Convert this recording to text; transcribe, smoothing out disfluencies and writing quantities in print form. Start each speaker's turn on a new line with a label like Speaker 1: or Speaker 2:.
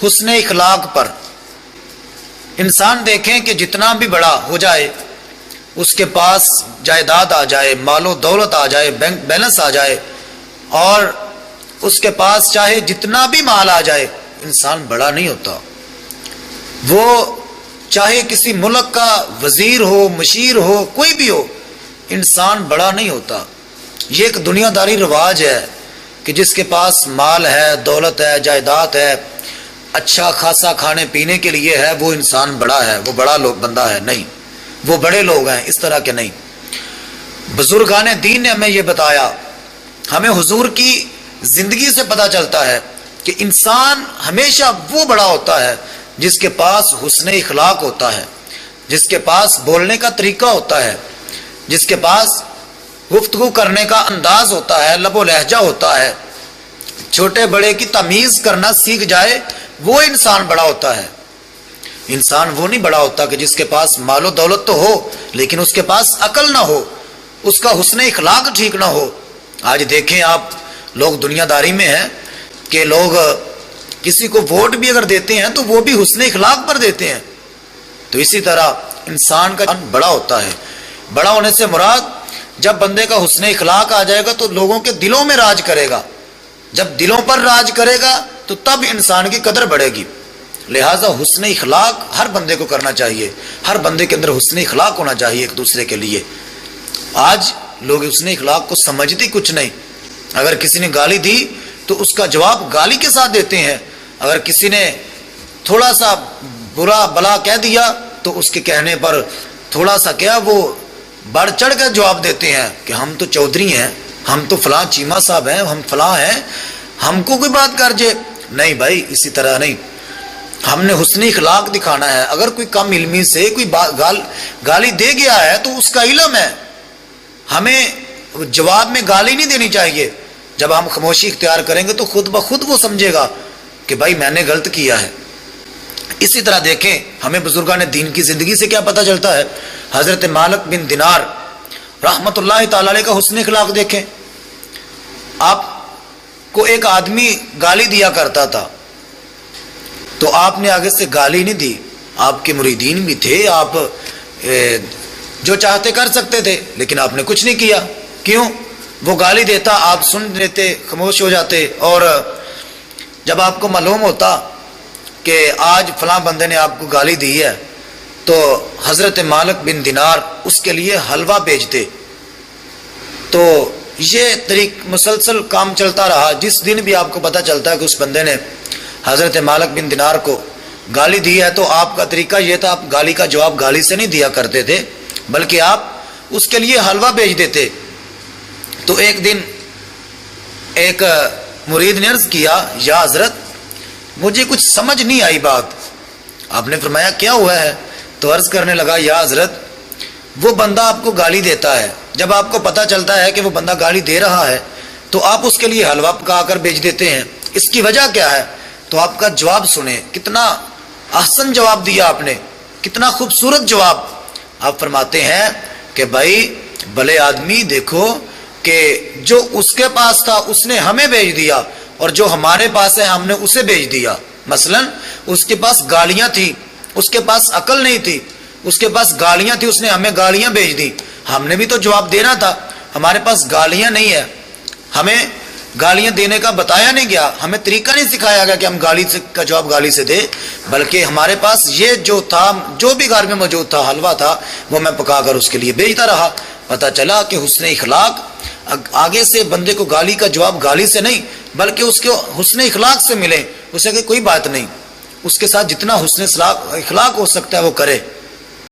Speaker 1: حسن اخلاق پر۔ انسان دیکھیں کہ جتنا بھی بڑا ہو جائے، اس کے پاس جائیداد آ جائے، مال و دولت آ جائے، بینک بیلنس آ جائے، اور اس کے پاس چاہے جتنا بھی مال آ جائے، انسان بڑا نہیں ہوتا۔ وہ چاہے کسی ملک کا وزیر ہو، مشیر ہو، کوئی بھی ہو، انسان بڑا نہیں ہوتا۔ یہ ایک دنیا داری رواج ہے کہ جس کے پاس مال ہے، دولت ہے، جائیداد ہے، اچھا خاصا کھانے پینے کے لیے ہے، وہ انسان بڑا ہے، وہ بڑا بندہ ہے۔ نہیں، وہ بڑے لوگ ہیں، اس طرح کے نہیں۔ بزرگان دین نے ہمیں یہ بتایا، ہمیں حضور کی زندگی سے پتہ چلتا ہے کہ انسان ہمیشہ وہ بڑا ہوتا ہے جس کے پاس حسن اخلاق ہوتا ہے، جس کے پاس بولنے کا طریقہ ہوتا ہے، جس کے پاس گفتگو کرنے کا انداز ہوتا ہے، لب و لہجہ ہوتا ہے، چھوٹے بڑے کی تمیز کرنا سیکھ جائے، وہ انسان بڑا ہوتا ہے۔ انسان وہ نہیں بڑا ہوتا کہ جس کے پاس مال و دولت تو ہو لیکن اس کے پاس عقل نہ ہو، اس کا حسن اخلاق ٹھیک نہ ہو۔ آج دیکھیں آپ، لوگ دنیا داری میں ہیں کہ لوگ کسی کو ووٹ بھی اگر دیتے ہیں تو وہ بھی حسن اخلاق پر دیتے ہیں۔ تو اسی طرح انسان کا بڑا ہوتا ہے۔ بڑا ہونے سے مراد جب بندے کا حسن اخلاق آ جائے گا تو لوگوں کے دلوں میں راج کرے گا، جب دلوں پر راج کرے گا تو تب انسان کی قدر بڑھے گی۔ لہٰذا حسن اخلاق ہر بندے کو کرنا چاہیے، ہر بندے کے اندر حسن اخلاق ہونا چاہیے ایک دوسرے کے لیے۔ آج لوگ حسن اخلاق کو سمجھتے کچھ نہیں۔ اگر کسی نے گالی دی تو اس کا جواب گالی کے ساتھ دیتے ہیں، اگر کسی نے تھوڑا سا برا بلا کہہ دیا تو اس کے کہنے پر تھوڑا سا کیا وہ بڑھ چڑھ کر جواب دیتے ہیں کہ ہم تو چودھری ہیں، ہم تو فلاں چیمہ صاحب ہیں، ہم فلاں ہیں، ہم کو کوئی بات کر جائے۔ نہیں بھائی، اسی طرح نہیں، ہم نے حسن اخلاق دکھانا ہے۔ اگر کوئی کم علمی سے کوئی گالی دے گیا ہے تو اس کا علم ہے، ہمیں جواب میں گالی نہیں دینی چاہیے۔ جب ہم خاموشی اختیار کریں گے تو خود بخود وہ سمجھے گا کہ بھائی میں نے غلط کیا ہے۔ اسی طرح دیکھیں ہمیں بزرگان دین کی زندگی سے کیا پتہ چلتا ہے۔ حضرت مالک بن دینار رحمت اللہ تعالی علیہ کا حسن اخلاق دیکھیں۔ آپ کو ایک آدمی گالی دیا کرتا تھا تو آپ نے آگے سے گالی نہیں دی، آپ کے مریدین بھی تھے، آپ جو چاہتے کر سکتے تھے، لیکن آپ نے کچھ نہیں کیا۔ کیوں؟ وہ گالی دیتا، آپ سن لیتے، خاموش ہو جاتے، اور جب آپ کو معلوم ہوتا کہ آج فلاں بندے نے آپ کو گالی دی ہے تو حضرت مالک بن دینار اس کے لیے حلوہ بھیجتے۔ تو یہ طریق مسلسل کام چلتا رہا۔ جس دن بھی آپ کو پتہ چلتا ہے کہ اس بندے نے حضرت مالک بن دینار کو گالی دی ہے تو آپ کا طریقہ یہ تھا، آپ گالی کا جواب گالی سے نہیں دیا کرتے تھے بلکہ آپ اس کے لیے حلوہ بھیج دیتے۔ تو ایک دن ایک مرید نے عرض کیا، یا حضرت مجھے کچھ سمجھ نہیں آئی بات۔ آپ نے فرمایا کیا ہوا ہے؟ تو عرض کرنے لگا، یا حضرت وہ بندہ آپ کو گالی دیتا ہے، جب آپ کو پتہ چلتا ہے کہ وہ بندہ گالی دے رہا ہے تو آپ اس کے لیے حلوہ پکا کر بھیج دیتے ہیں، اس کی وجہ کیا ہے؟ تو آپ کا جواب سنیں، کتنا احسن جواب دیا آپ نے، کتنا خوبصورت جواب۔ آپ فرماتے ہیں کہ بھائی بھلے آدمی، دیکھو کہ جو اس کے پاس تھا اس نے ہمیں بھیج دیا، اور جو ہمارے پاس ہے ہم نے اسے بھیج دیا۔ مثلا اس کے پاس گالیاں تھی، اس کے پاس عقل نہیں تھی، اس کے پاس گالیاں تھی، اس نے ہمیں گالیاں بھیج دی۔ ہم نے بھی تو جواب دینا تھا، ہمارے پاس گالیاں نہیں ہے، ہمیں گالیاں دینے کا بتایا نہیں گیا، ہمیں طریقہ نہیں سکھایا گیا کہ ہم گالی کا جواب گالی سے دیں، بلکہ ہمارے پاس یہ جو تھا، جو بھی گھر میں موجود تھا، حلوہ تھا، وہ میں پکا کر اس کے لیے بھیجتا رہا۔ پتہ چلا کہ حسن اخلاق آگے سے بندے کو گالی کا جواب گالی سے نہیں بلکہ اس کے حسن اخلاق سے ملے، اسے کہ کوئی بات نہیں، اس کے ساتھ جتنا حسن اخلاق ہو سکتا ہے وہ کرے۔